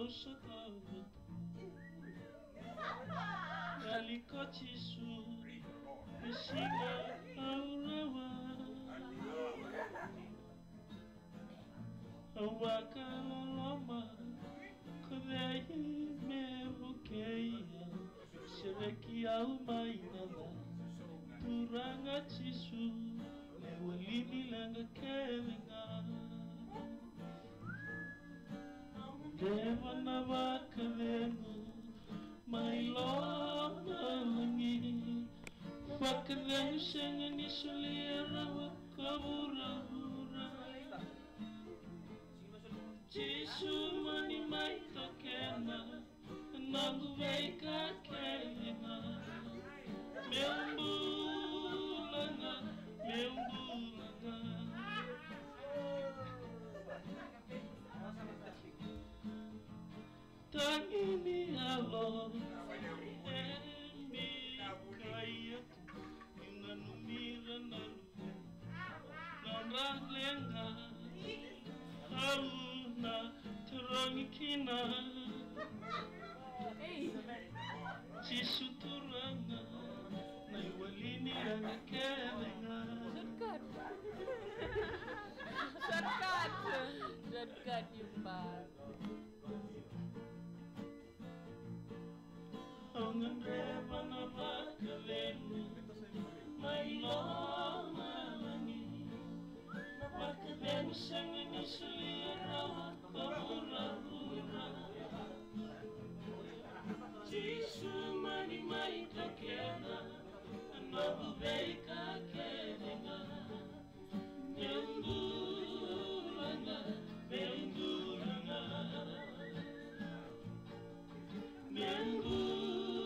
sakawat Kalikochisu Isiga aurawa Awakaloloma Kudehi mebukeia Sireki almainala Turanga chisu Lewalini langa kelinga Devana vakavenu Mailona langi Vakavenu sengani sulira Vakavura Chisu mani maitokena Nangu veika kelina Membulanga Tangini alo Emi kayatu Inanumira naluve Naralenga Hauna terangikina Cisuturanga Naiwalini kelenga Shortcut yung bag. Ang andreba na bakalenu Mailoma langi Bakalenu sangani sulira Wakavura Chisu mani maitokena Nobu veika kelinga Membulanga Membulanga